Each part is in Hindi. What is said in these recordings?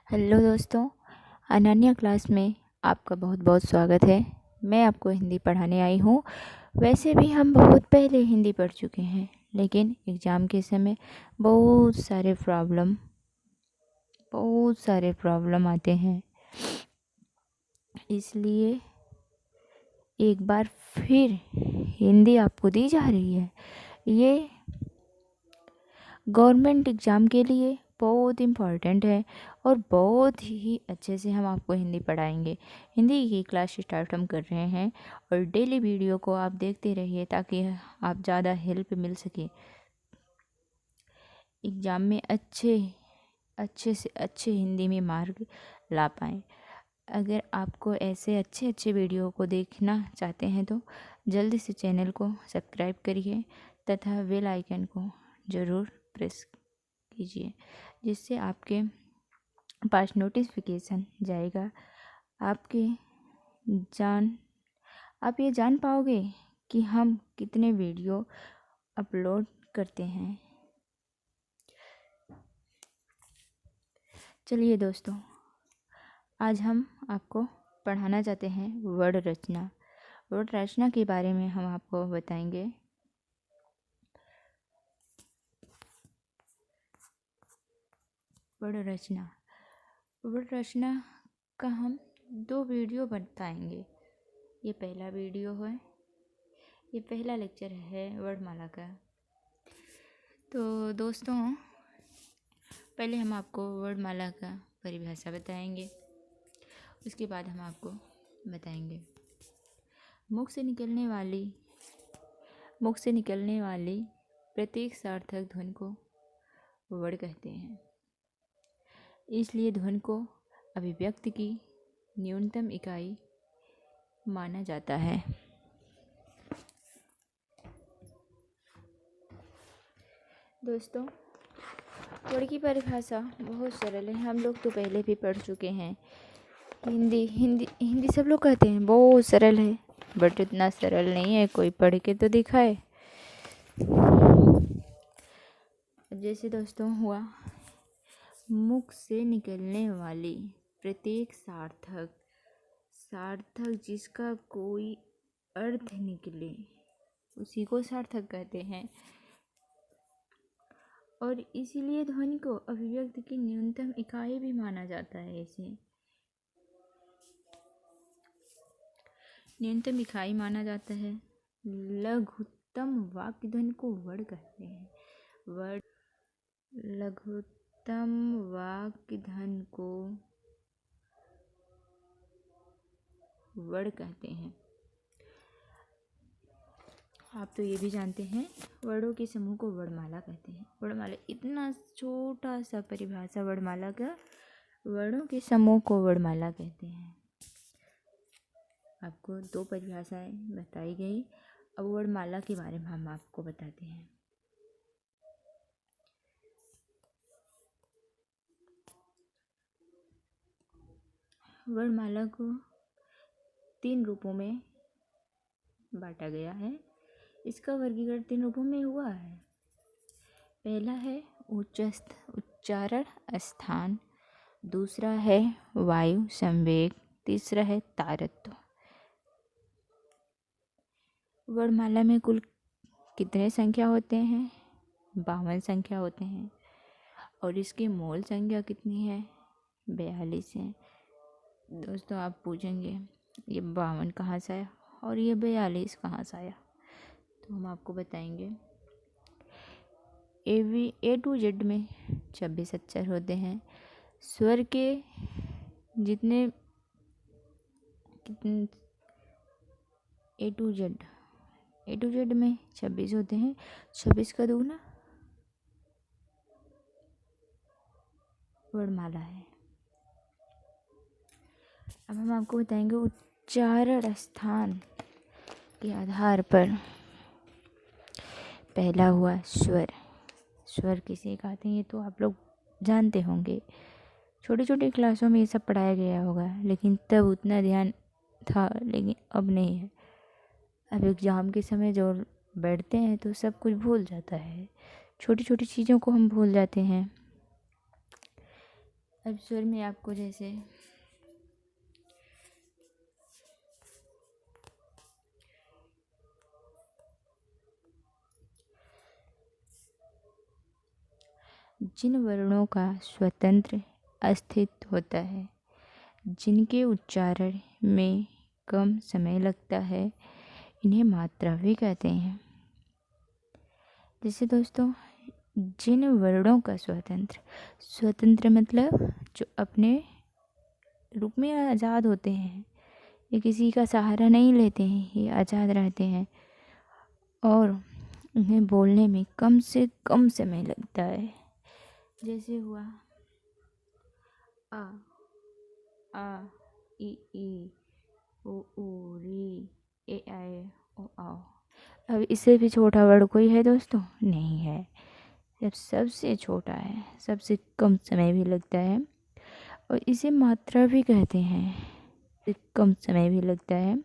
हेलो दोस्तों, अनन्या क्लास में आपका बहुत बहुत स्वागत है। मैं आपको हिंदी पढ़ाने आई हूँ। वैसे भी हम बहुत पहले हिंदी पढ़ चुके हैं, लेकिन एग्ज़ाम के समय बहुत सारे प्रॉब्लम आते हैं। इसलिए एक बार फिर हिंदी आपको दी जा रही है। ये गवर्नमेंट एग्ज़ाम के लिए बहुत इम्पॉर्टेंट है और बहुत ही अच्छे से हम आपको हिंदी पढ़ाएंगे। हिंदी की क्लास स्टार्ट हम कर रहे हैं और डेली वीडियो को आप देखते रहिए ताकि आप ज़्यादा हेल्प मिल सके। एग्ज़ाम में अच्छे से अच्छे हिंदी में मार्क ला पाएँ। अगर आपको ऐसे अच्छे अच्छे वीडियो को देखना चाहते हैं तो जल्दी से चैनल को सब्सक्राइब करिए तथा बेल आइकन को ज़रूर प्रेस कीजिए, जिससे आपके पास नोटिफिकेशन जाएगा। आप ये जान पाओगे कि हम कितने वीडियो अपलोड करते हैं। चलिए दोस्तों, आज हम आपको पढ़ाना चाहते हैं वर्ड रचना। वर्ड रचना के बारे में हम आपको बताएंगे। वर्ड रचना का हम 2 वीडियो बताएंगे। ये पहला वीडियो है, ये पहला लेक्चर है वर्णमाला का। तो दोस्तों, पहले हम आपको वर्णमाला का परिभाषा बताएंगे, उसके बाद हम आपको बताएंगे मुख से निकलने वाली प्रत्येक सार्थक ध्वनि को वर्ड कहते हैं। इसलिए ध्वनि को अभिव्यक्ति की न्यूनतम इकाई माना जाता है। दोस्तों, वर्ड की परिभाषा बहुत सरल है। हम लोग तो पहले भी पढ़ चुके हैं। हिंदी सब लोग कहते हैं बहुत सरल है, बट इतना सरल नहीं है। कोई पढ़ के तो दिखाए। जैसे दोस्तों हुआ, मुख से निकलने वाली प्रत्येक सार्थक जिसका कोई अर्थ निकले उसी को सार्थक कहते हैं। और इसीलिए ध्वनि को अभिव्यक्ति की न्यूनतम इकाई भी माना जाता है। इसे न्यूनतम इकाई माना जाता है। लघुत्तम वाक्य ध्वनि को वर्ड कहते हैं। लघुत्तम वाक्य ध्वनि को वर्ड कहते हैं। आप तो ये भी जानते हैं, वर्डों के समूह को वर्णमाला कहते हैं। वर्णमाला इतना छोटा सा परिभाषा वर्णमाला का, वर्णों के समूह को वर्णमाला कहते हैं। आपको 2 परिभाषाएं बताई गई। अब वर्णमाला के बारे में हम आपको बताते हैं। वर्णमाला को 3 रूपों में बांटा गया है। इसका वर्गीकरण 3 रूपों में हुआ है। पहला है उच्चारण स्थान, दूसरा है वायु संवेग, तीसरा है तारत्व। वर्णमाला में कुल कितने संख्या होते हैं? 52 संख्या होते हैं। और इसकी मूल संख्या कितनी है? 42 है। दोस्तों, आप पूछेंगे ये 52 कहाँ से आया और ये 42 कहाँ से आया? तो हम आपको बताएंगे। A to Z में 26 अक्षर होते हैं। स्वर के जितने A to Z में 26 होते हैं। 26 का दूना वर्णमाला है। अब हम आपको बताएंगे उच्चारण स्थान के आधार पर। पहला हुआ स्वर किसे कहते हैं, ये तो आप लोग जानते होंगे। छोटी छोटी क्लासों में ये सब पढ़ाया गया होगा, लेकिन तब उतना ध्यान था, लेकिन अब नहीं है। अब एग्ज़ाम के समय जो बैठते हैं तो सब कुछ भूल जाता है। छोटी छोटी चीज़ों को हम भूल जाते हैं। अब स्वर में आपको जैसे जिन वर्णों का स्वतंत्र अस्तित्व होता है, जिनके उच्चारण में कम समय लगता है, इन्हें मात्रा भी कहते हैं। जैसे दोस्तों, जिन वर्णों का स्वतंत्र मतलब जो अपने रूप में आज़ाद होते हैं, ये किसी का सहारा नहीं लेते हैं, ये आज़ाद रहते हैं और इन्हें बोलने में कम से कम समय लगता है। जैसे हुआ आ ई उ री ए आई ओ आओ। अब इससे भी छोटा वर्ड कोई है दोस्तों? नहीं है। जब सबसे छोटा है, सबसे कम समय भी लगता है और इसे मात्रा भी कहते हैं। कम समय भी लगता है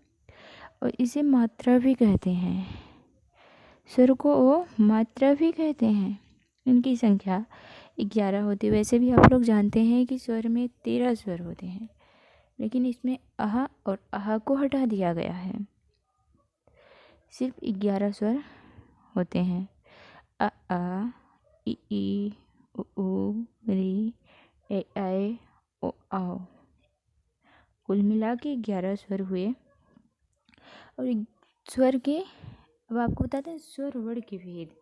और इसे मात्रा भी कहते हैं। स्वर को मात्रा भी कहते हैं। इनकी संख्या 11 होती है। वैसे भी आप लोग जानते हैं कि स्वर में 13 स्वर होते हैं, लेकिन इसमें आह और आह को हटा दिया गया है। सिर्फ 11 स्वर होते हैं। आ ई उ री ए आई ओ आओ। कुल मिला के 11 स्वर हुए। और स्वर के, अब आपको बताते हैं स्वर वर्ड के भेद।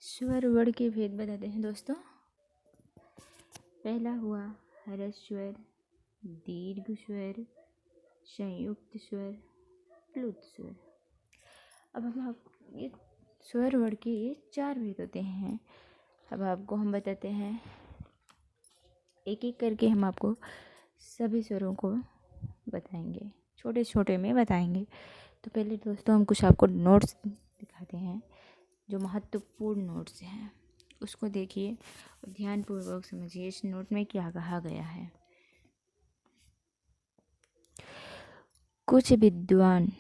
स्वर वर्ड के भेद बताते हैं दोस्तों। पहला हुआ ह्रस्व स्वर, दीर्घ स्वर, संयुक्त स्वर, प्लुत स्वर। अब हम ये स्वर वर्ड के ये 4 भेद होते हैं। अब आपको हम बताते हैं, एक एक करके हम आपको सभी स्वरों को बताएंगे, छोटे छोटे में बताएंगे। तो पहले दोस्तों हम कुछ आपको नोट्स दिखाते हैं, जो महत्वपूर्ण नोट्स हैं उसको देखिए और ध्यानपूर्वक समझिए इस नोट में क्या कहा गया है। कुछ विद्वान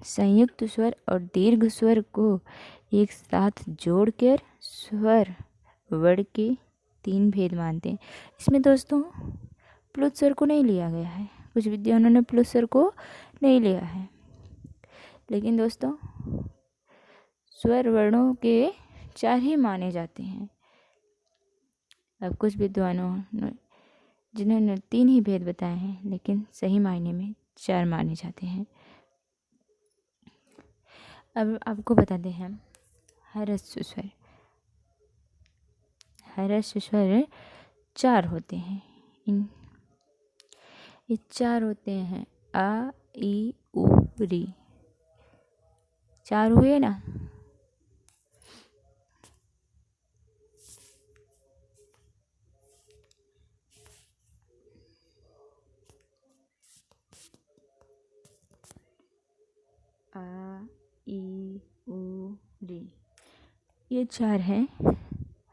संयुक्त स्वर और दीर्घ स्वर को एक साथ जोड़कर स्वर वर्ड के 3 भेद मानते हैं। इसमें दोस्तों प्लुत स्वर को नहीं लिया गया है। कुछ विद्वानों ने प्लुत स्वर को नहीं लिया है, लेकिन दोस्तों स्वर वर्णों के 4 ही माने जाते हैं। अब कुछ विद्वानों जिन्होंने 3 ही भेद बताए हैं, लेकिन सही मायने में 4 माने जाते हैं। अब आपको बताते हैं ह्रस्व स्वर। ह्रस्व स्वर 4 होते हैं। ये 4 होते हैं आ ई उ री। 4 हुए ना। आ ई उ री, ये 4 हैं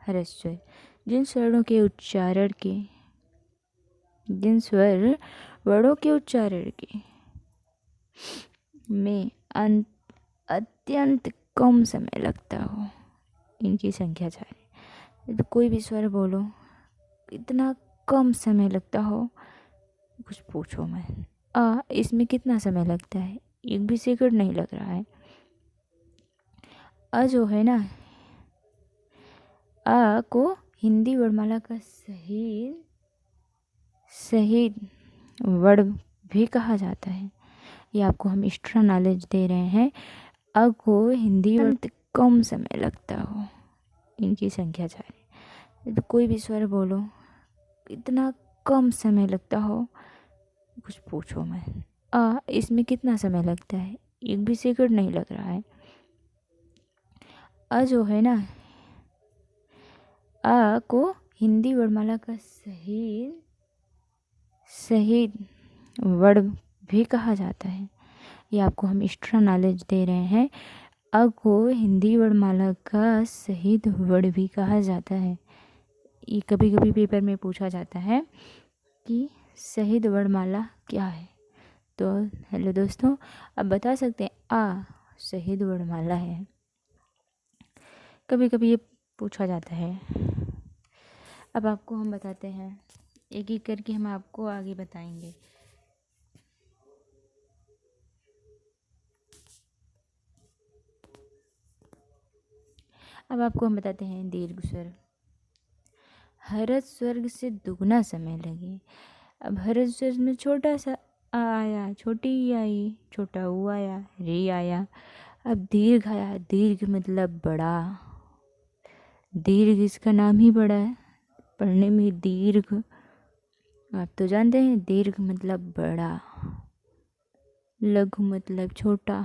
ह्रस्व स्वर। जिन स्वरों के उच्चारण के में अत्यंत कम समय लगता हो, इनकी संख्या 4 है। तो कोई भी स्वर बोलो, इतना कम समय लगता हो, कुछ पूछो मत। इसमें कितना समय लगता है? 1 भी सेकंड नहीं लग रहा है। जो है ना, को हिंदी वर्णमाला का सही वर्ड भी कहा जाता है। ये आपको हम एक्स्ट्रा नॉलेज दे रहे हैं। को हिंदी वर्ड कम समय लगता हो, इनकी संख्या 4 है। तो कोई भी स्वर बोलो, इतना कम समय लगता हो, कुछ पूछो मत। इसमें कितना समय लगता है? 1 भी सेकंड नहीं लग रहा है। जो है ना, को हिंदी वर्णमाला का सही वर्ड भी कहा जाता है। ये आपको हम एक्स्ट्रा नॉलेज दे रहे हैं। को हिंदी वर्णमाला का सही वर्ड भी कहा जाता है। ये कभी कभी पेपर में पूछा जाता है कि सही वर्णमाला क्या है। तो हेलो दोस्तों, अब बता सकते हैं सही वर्णमाला है। कभी कभी ये पूछा जाता है। अब आपको हम बताते हैं, एक एक करके हम आपको आगे बताएंगे। अब आपको हम बताते हैं दीर्घ स्वर। हरस स्वर्ग से दुगना समय लगे। अब हरस स्वर में छोटा सा आ आया, छोटी ई आई, छोटा ऊ आया, रे आया। अब दीर्घ आया, दीर्घ मतलब बड़ा। दीर्घ इसका नाम ही बड़ा है, पढ़ने में दीर्घ। आप तो जानते हैं दीर्घ मतलब बड़ा, लघु मतलब छोटा।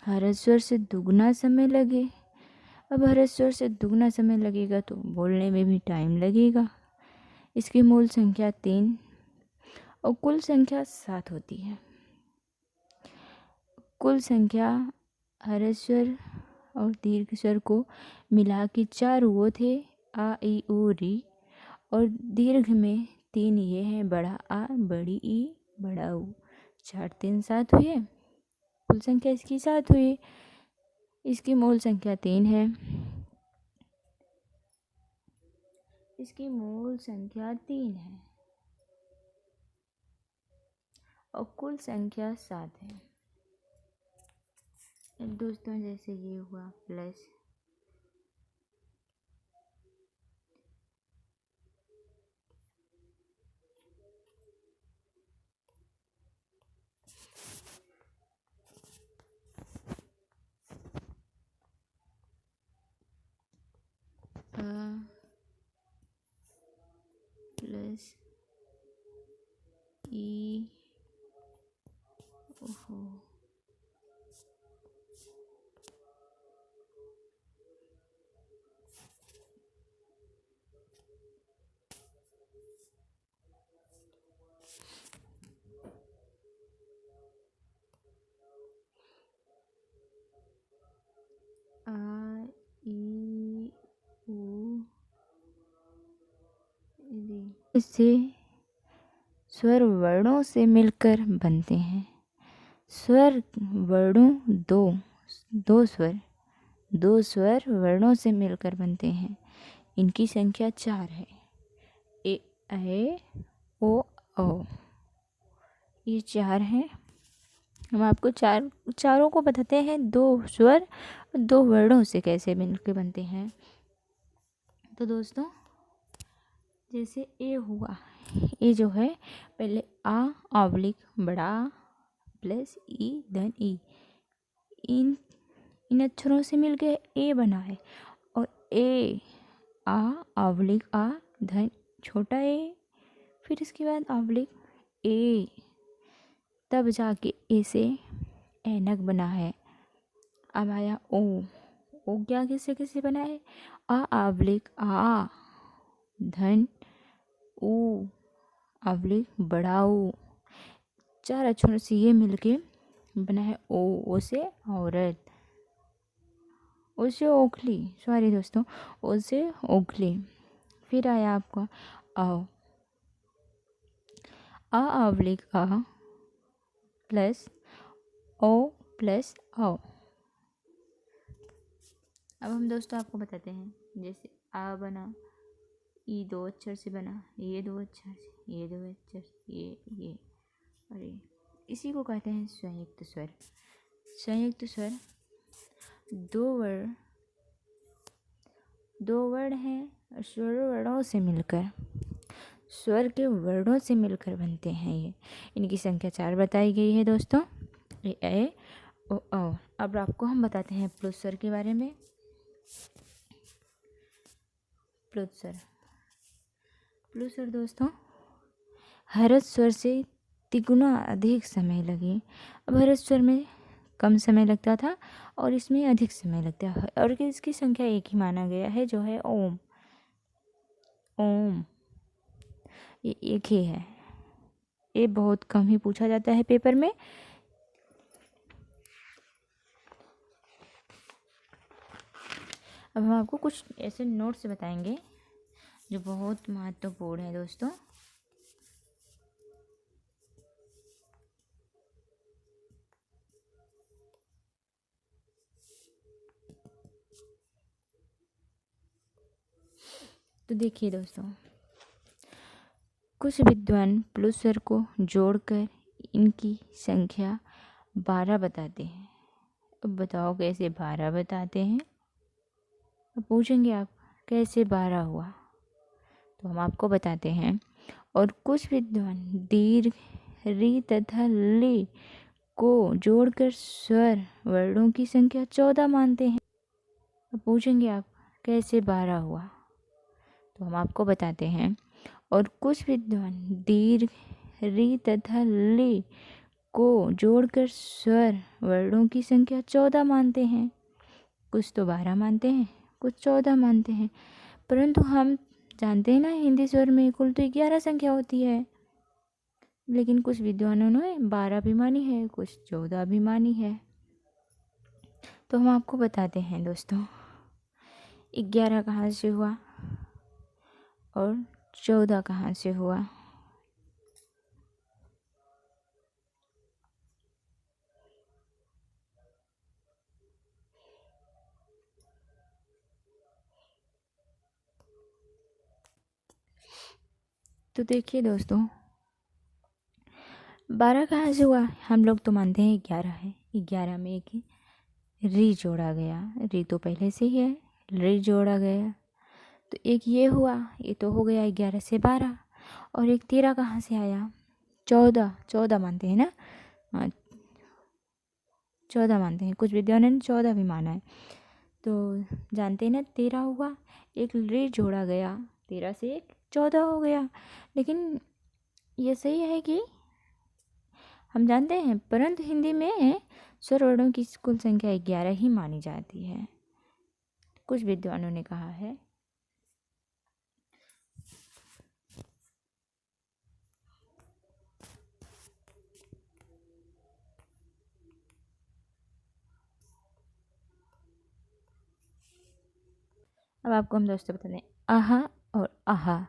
हरस स्वर से दुगना समय लगे। अब हरस स्वर से दुगना समय लगेगा तो बोलने में भी टाइम लगेगा। इसकी मूल संख्या 3 और कुल संख्या 7 होती है। कुल संख्या हरस स्वर और दीर्घ स्वर को मिला के 4 वो थे, आ ई उ री। और दीर्घ में 3 ये हैं, बड़ा आ, बड़ी ई, बड़ा ऊ। 4 3 7 हुए, कुल संख्या इसकी 7 हुई। इसकी मूल संख्या 3 है। इसकी मूल संख्या 3 है और कुल संख्या 7 है। अब दोस्तों जैसे ये हुआ प्लस, प्लस ई, ओहो, आ ई उ री। इससे स्वर वर्णों से मिलकर बनते हैं। स्वर वर्णों दो स्वर वर्णों से मिलकर बनते हैं। इनकी संख्या 4 है, ए ओ औ। ये 4 हैं। हम आपको चारों को बताते हैं, 2 स्वर 2 वर्णों से कैसे मिलकर बनते हैं। तो दोस्तों जैसे ए हुआ, ए जो है पहले आ ऑब्लिक बड़ा प्लस ई धन ई, इन अक्षरों से मिलकर ए बना है। और ए आ ऑब्लिक आ धन छोटा ए, फिर इसके बाद ऑब्लिक ए, तब जाके ए से ऐनक बना है। अब आया ओ, ओ क्या किससे किससे बना है, आ ऑब्लिक आ धन ऊ ऑब्लिक बड़ा ऊ। 4 अक्षरों से ये मिलके बना है ओ से औरत, ओ से ओखली, सॉरी दोस्तों, ओ से ओखली। फिर आया आपका आओ, आ ऑब्लिक आ प्लस ओ प्लस आओ। अब हम दोस्तों आपको बताते हैं, जैसे आ बना, ई 2 अक्षर से बना, ये 2 अक्षर से, ये 2 अक्षर से, ये और ये। इसी को कहते हैं संयुक्त स्वर। संयुक्त स्वर दो वर्ण हैं और स्वर वर्णों से मिलकर, स्वर के वर्णों से मिलकर बनते हैं। ये इनकी संख्या 4 बताई गई है दोस्तों, ए ओ औ। अब आपको हम बताते हैं प्लुत स्वर के बारे में। प्लुत स्वर दोस्तों हरस स्वर से तिगुना अधिक समय लगे। अब हरस स्वर में कम समय लगता था और इसमें अधिक समय लगता है, और इसकी संख्या एक ही माना गया है, जो है ओम। ओम ये एक ही है, ये बहुत कम ही पूछा जाता है पेपर में। अब हम आपको कुछ ऐसे नोट्स बताएंगे जो बहुत महत्वपूर्ण है दोस्तों। तो देखिए दोस्तों, कुछ विद्वान प्लस स्वर को जोड़कर इनकी संख्या 12 बताते हैं। अब बताओ कैसे 12 बताते हैं। अब पूछेंगे आप कैसे 12 हुआ, तो हम आपको बताते हैं। और कुछ विद्वान दीर्घ री तथा ले को जोड़कर स्वर वर्णों की संख्या 14 मानते हैं। अब पूछेंगे आप कैसे 12 हुआ, तो हम आपको बताते हैं। और कुछ विद्वान दीर्घ री तथा ले को जोड़कर स्वर वर्णों की संख्या 14 मानते हैं। कुछ तो 12 मानते हैं, कुछ 14 मानते हैं, परंतु हम जानते हैं ना हिंदी स्वर में कुल तो 11 संख्या होती है। लेकिन कुछ विद्वानों ने 12 भी मानी है, कुछ 14 भी मानी है। तो हम आपको बताते हैं दोस्तों, 11 कहाँ से हुआ और 14 कहाँ से हुआ। तो देखिए दोस्तों, 12 कहाँ से हुआ। हम लोग तो मानते हैं 11 है। 11 में एक री जोड़ा गया, री तो पहले से ही है, री जोड़ा गया तो एक ये हुआ, ये तो हो गया 11 से 12। और एक 13 कहाँ से आया, 14 मानते हैं ना। हाँ, 14 मानते हैं, कुछ विद्वानों ने 14 भी माना है। तो जानते हैं ना 13 हुआ, एक री जोड़ा गया, 13 से एक 14 हो गया। लेकिन ये सही है कि हम जानते हैं, परंतु हिंदी में स्वर वर्णों की कुल संख्या 11 ही मानी जाती है, कुछ विद्वानों ने कहा है। अब आपको हम दोस्तों बता दें, आहा और आहा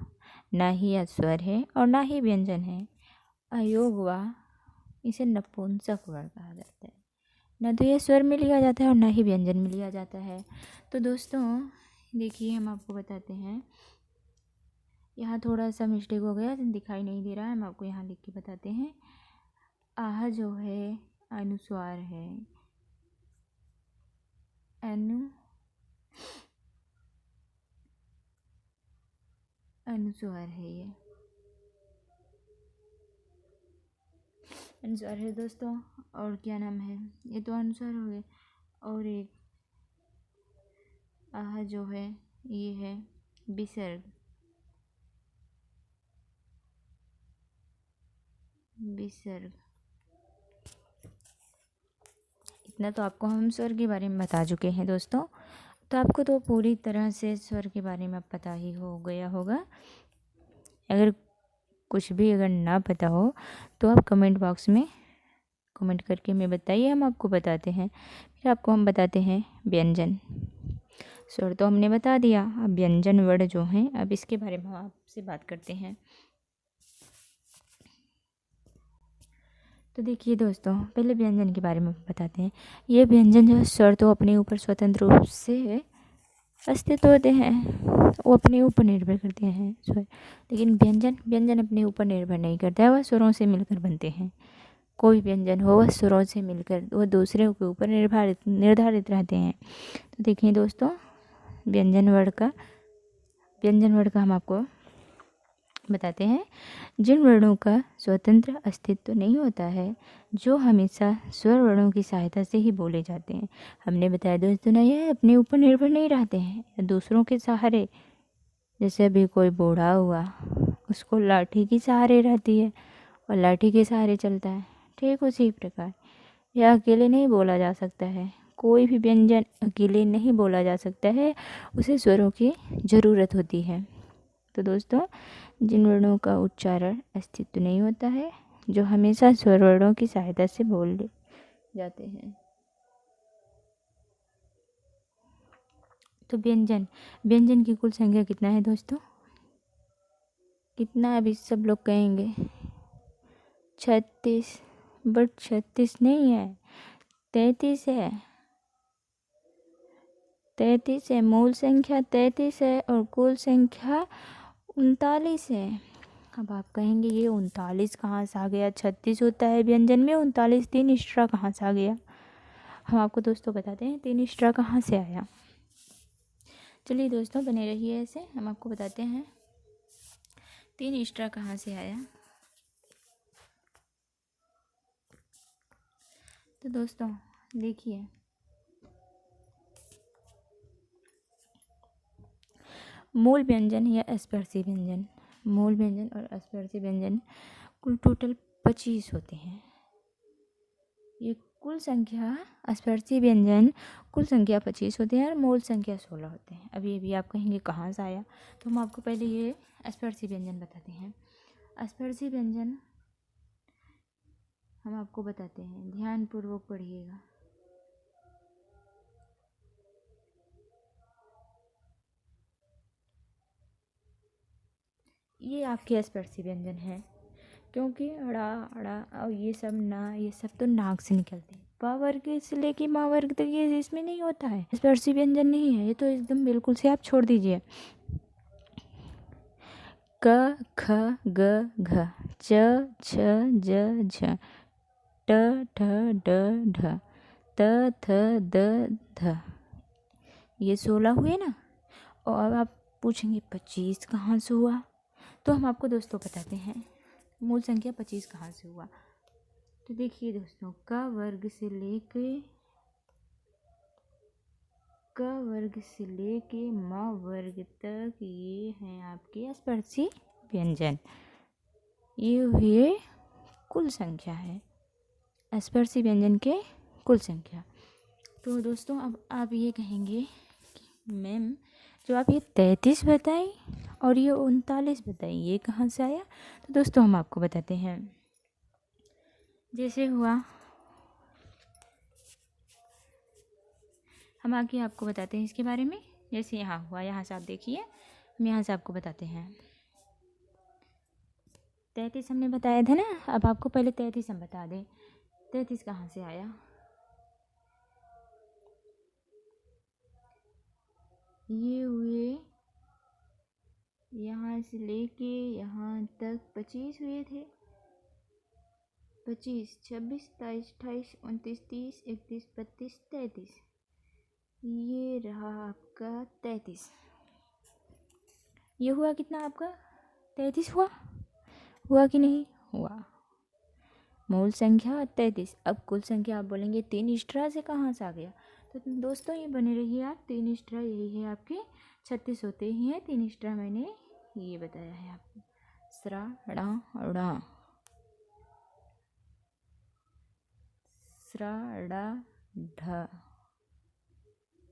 ना ही यह स्वर है और ना ही व्यंजन है। अयोग हुआ, इसे नपुंसक वर्ण कहा जाता है। ना तो यह स्वर में लिया जाता है और ना ही व्यंजन में लिया जाता है। तो दोस्तों देखिए, हम आपको बताते हैं, यहाँ थोड़ा सा मिस्टेक हो गया, दिखाई नहीं दे रहा है, हम आपको यहाँ लिख के बताते हैं। आह जो है अनुस्वार है, अनुस्वार है, ये अनुस्वार है दोस्तों। और क्या नाम है, ये तो अनुस्वार हो गए। और एक आह जो है ये है विसर्ग, विसर्ग। इतना तो आपको हम स्वर के बारे में बता चुके हैं दोस्तों। तो आपको तो पूरी तरह से स्वर के बारे में पता ही हो गया होगा। अगर कुछ भी अगर ना पता हो तो आप कमेंट बॉक्स में कमेंट करके हमें बताइए, हम आपको बताते हैं। फिर आपको हम बताते हैं व्यंजन। स्वर तो हमने बता दिया, अब व्यंजन वर्ड जो हैं, अब इसके बारे में हम आपसे बात करते हैं। तो देखिए दोस्तों, पहले व्यंजन के बारे में बताते हैं। ये व्यंजन जो है स्वर तो अपने ऊपर स्वतंत्र रूप से अस्तित्व होते हैं, वो अपने ऊपर निर्भर करते हैं स्वर। लेकिन व्यंजन अपने ऊपर निर्भर नहीं करता है, वह स्वरों से मिलकर बनते हैं। कोई व्यंजन हो वह स्वरों से मिलकर वह दूसरे के ऊपर निर्धारित रहते हैं। तो देखिए दोस्तों, व्यंजन वर्ड का हम आपको बताते हैं। जिन वर्णों का स्वतंत्र अस्तित्व नहीं होता है, जो हमेशा स्वर वर्णों की सहायता से ही बोले जाते हैं। हमने बताया दोस्तों ना, यह अपने ऊपर निर्भर नहीं रहते हैं, दूसरों के सहारे। जैसे अभी कोई बूढ़ा हुआ, उसको लाठी की सहारे रहती है और लाठी के सहारे चलता है, ठीक उसी प्रकार यह अकेले नहीं बोला जा सकता है। कोई भी व्यंजन अकेले नहीं बोला जा सकता है, उसे स्वरों की ज़रूरत होती है। तो दोस्तों, जिन वर्णों का उच्चारण अस्तित्व नहीं होता है, जो हमेशा स्वर वर्णों की सहायता से बोले जाते हैं। तो व्यंजन की कुल संख्या कितना है दोस्तों, कितना अभी सब लोग कहेंगे 36, बट 36 नहीं है, 33 है। 33 है, मूल संख्या 33 है और कुल संख्या 39 है। अब आप कहेंगे ये 39 कहाँ से आ गया, 36 होता है व्यंजन में, 39 तीन एक्स्ट्रा कहाँ से आ गया। हम आपको दोस्तों बताते हैं तीन एक्स्ट्रा कहाँ से आया। चलिए दोस्तों बने रहिए ऐसे, हम आपको बताते हैं तीन एक्स्ट्रा कहाँ से आया। तो दोस्तों देखिए, मूल व्यंजन या स्पर्शी व्यंजन, मूल व्यंजन और स्पर्शी व्यंजन कुल टोटल 25 होते हैं। ये कुल संख्या, स्पर्शी व्यंजन कुल संख्या 25 होते हैं और मूल संख्या 16 होते हैं। अभी अभी आप कहेंगे कहाँ से आया, तो हम आपको पहले ये स्पर्शी व्यंजन बताते हैं। स्पर्शी व्यंजन हम आपको बताते हैं, ध्यानपूर्वक पढ़िएगा। ये आपके स्पर्शी व्यंजन है, क्योंकि अड़ा अड़ा और ये सब ना, ये सब तो नाक से निकलते हैं। प वर्ग से लेके माँ वर्ग तक ये इसमें नहीं होता है, स्पर्शी व्यंजन नहीं है ये, तो एकदम बिल्कुल से आप छोड़ दीजिए। क ख ग घ च छ ज झ ट ठ ड ढ त थ द ध, ये 16 हुए ना। और अब आप पूछेंगे 25 कहाँ से हुआ, तो हम आपको दोस्तों बताते हैं मूल संख्या 25 कहाँ से हुआ। तो देखिए दोस्तों, क वर्ग से लेके म वर्ग तक ये हैं आपके स्पर्शी व्यंजन। ये हुए कुल संख्या है, स्पर्शी व्यंजन के कुल संख्या। तो दोस्तों अब आप ये कहेंगे कि मैम जो आप ये 33 बताई और ये 39 बताई, ये कहाँ से आया। तो दोस्तों हम आपको बताते हैं, जैसे हुआ हम आगे आपको बताते हैं इसके बारे में। जैसे यहाँ हुआ, यहाँ से आप देखिए, हम यहाँ से आपको बताते हैं। 33 हमने बताया था ना, अब आपको पहले 33 हम बता दें। 33 कहाँ से आया, ये हुए यहाँ से लेके यहाँ तक 25 हुए थे। 25, 26, 27, 28, 29, 30, 31, 32, 33, ये रहा आपका 33। ये हुआ कितना आपका 33 हुआ कि नहीं हुआ। मूल संख्या 33। अब कुल संख्या आप बोलेंगे तीन एक्स्ट्रा से कहाँ से आ गया। तो दोस्तों ये बने रहिए आप, तीन एक्स्ट्रा यही है आपके 36 होते ही हैं। तीन एक्स्ट्रा मैंने ये बताया है आपको, स्रा ड़ा ड़ा, स्रा ड़ा ढ,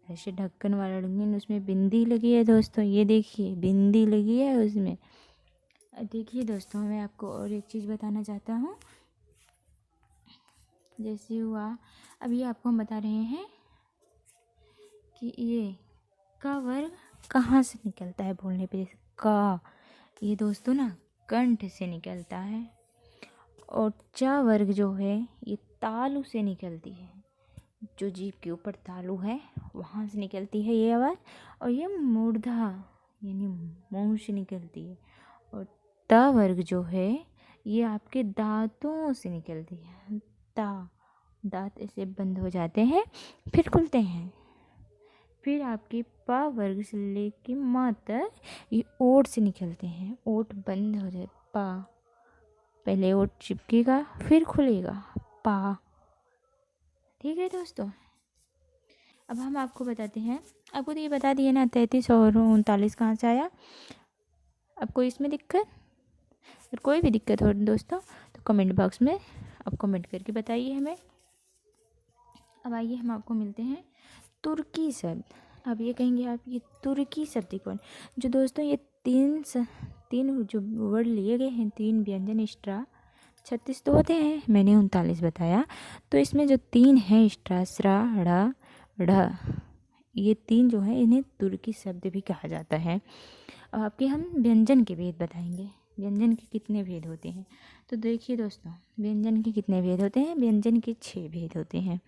ऐसे ढक्कन वाला ढक्कन, उसमें बिंदी लगी है दोस्तों, ये देखिए बिंदी लगी है उसमें। देखिए दोस्तों मैं आपको और एक चीज़ बताना चाहता हूँ। जैसे हुआ, अभी आपको हम बता रहे हैं कि ये का वर्ग कहाँ से निकलता है बोलने पे। जैसे का, ये दोस्तों ना कंठ से निकलता है, और चा वर्ग जो है ये तालु से निकलती है, जो जीभ के ऊपर तालु है वहाँ से निकलती है ये आवाज़। और ये मूर्धा यानी मुंह से निकलती है। और ता वर्ग जो है ये आपके दांतों से निकलती है। ता, दांत ऐसे बंद हो जाते हैं फिर खुलते हैं। फिर आपके पा वर्ग से लेके माँ तक ये ओठ से निकलते हैं, ओठ बंद हो जाए, पा, पहले ओठ चिपकेगा फिर खुलेगा, पा। ठीक है दोस्तों, अब हम आपको बताते हैं। आपको तो ये बता दिए ना 33 और 39 कहाँ से आया। आपको इसमें दिक्कत, अगर कोई भी दिक्कत हो दोस्तों तो कमेंट बॉक्स में आप कमेंट करके बताइए हमें। अब आइए हम आपको मिलते हैं तुर्की शब्द। अब ये कहेंगे आप ये तुर्की शब्द कौन, जो दोस्तों ये तीन जो वर्ड लिए गए हैं, तीन व्यंजन एक्स्ट्रा, 36 तो होते हैं, मैंने 39 बताया, तो इसमें जो तीन हैं एक्स्ट्रा, स्रा ड़ा ढ, ये तीन जो है इन्हें तुर्की शब्द भी कहा जाता है। अब आपके हम व्यंजन के भेद बताएंगे, व्यंजन के कितने भेद होते हैं। तो देखिए दोस्तों, व्यंजन के कितने भेद होते हैं, व्यंजन के 6 भेद होते हैं।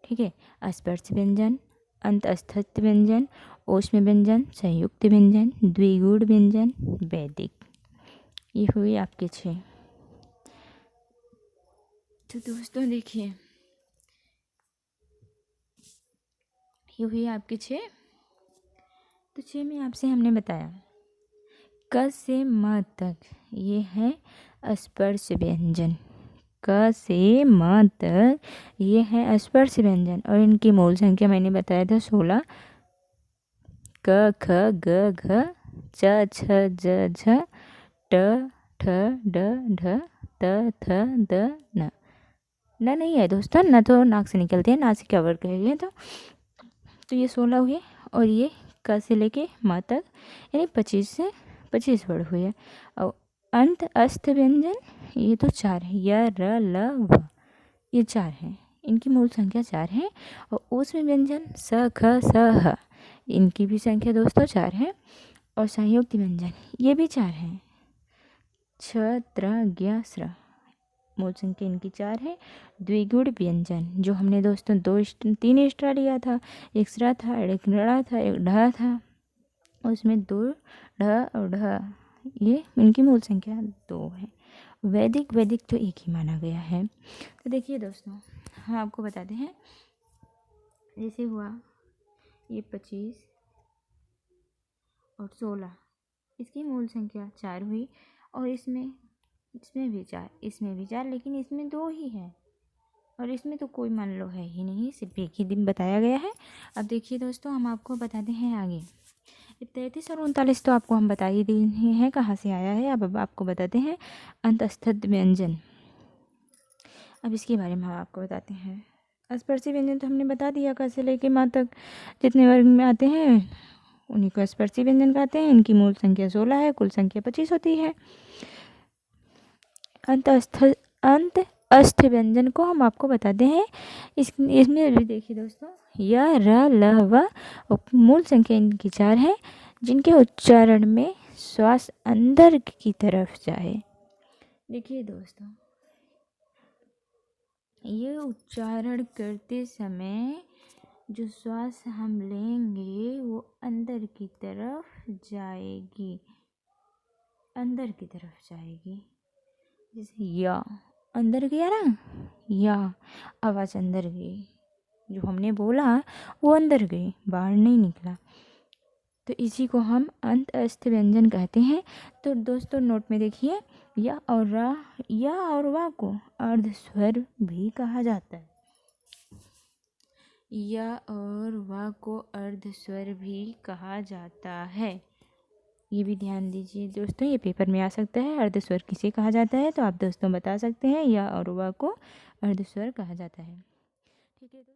ठीक है, स्पर्श व्यंजन, अंतःस्थ व्यंजन, ऊष्म व्यंजन, संयुक्त व्यंजन, द्विगुण व्यंजन, वैदिक। ये हुई आपके 6। तो दोस्तों देखिए, ये हुई आपके 6। तो 6 में आपसे हमने बताया क से म तक ये है स्पर्श व्यंजन। क से म तक ये है स्पर्श व्यंजन और इनकी मूल संख्या मैंने बताया था 16। क ख ग घ च छ ज झ ट ठ ड ढ त थ द न। न नहीं है दोस्तों, न तो नाक से निकलते हैं, नाक से क्या वर्ड कहेंगे। तो ये 16 हुए और ये क से लेके म तक यानी 25 वर्ड हुए। और अंत अस्थ व्यंजन ये तो 4 है, य र ल व, ये 4 हैं, इनकी मूल संख्या 4 है। और ऊष्म व्यंजन स ख स ह, इनकी भी संख्या दोस्तों 4 है। और संयुक्त व्यंजन ये भी 4 हैं, छ त्र ज्ञ स्र, मूल संख्या इनकी 4 है। द्विगुण व्यंजन जो हमने दोस्तों 3 एक्स्ट्रा लिया था, एक स्र था, एक ण था, एक ढ था, उसमें 2 ढ और ढ, ये इनकी मूल संख्या 2 है। वैदिक तो एक ही माना गया है। तो देखिए दोस्तों, हम आपको बताते हैं, जैसे हुआ ये 25 और 16, इसकी मूल संख्या 4 हुई। और इसमें भी 4, इसमें भी 4, लेकिन इसमें 2 ही है और इसमें तो कोई मान लो है ही नहीं, सिर्फ एक ही दिन बताया गया है। अब देखिए दोस्तों, हम आपको बताते हैं आगे। 33 और 39 तो आपको हम बता ही दिए हैं कहाँ से आया है। अब आपको बताते हैं अंतःस्थ व्यंजन। अब इसके बारे में हम आपको बताते हैं। स्पर्शी व्यंजन तो हमने बता दिया, क से लेके माँ तक जितने वर्ग में आते हैं उन्हीं को स्पर्शी व्यंजन कहते हैं। इनकी मूल संख्या 16 है, कुल संख्या 25 होती है। अंतःस्थ व्यंजन को हम आपको बताते हैं। इसमें भी देखिए दोस्तों, य र ल व, मूल संख्या इनकी 4 है, जिनके उच्चारण में श्वास अंदर की तरफ जाए। देखिए दोस्तों, ये उच्चारण करते समय जो श्वास हम लेंगे वो अंदर की तरफ जाएगी, अंदर की तरफ जाएगी। जैसे या अंदर गया ना, या आवाज़ अंदर गई, जो हमने बोला वो अंदर गई, बाहर नहीं निकला, तो इसी को हम अंतःस्थ व्यंजन कहते हैं। तो दोस्तों नोट में देखिए, या और रा, या और वा को अर्ध स्वर भी कहा जाता है। या और वा को अर्ध स्वर भी कहा जाता है, ये भी ध्यान दीजिए दोस्तों, ये पेपर में आ सकता है। अर्ध स्वर किसे कहा जाता है, तो आप दोस्तों बता सकते हैं, या और वा को अर्ध स्वर कहा जाता है। ठीक है।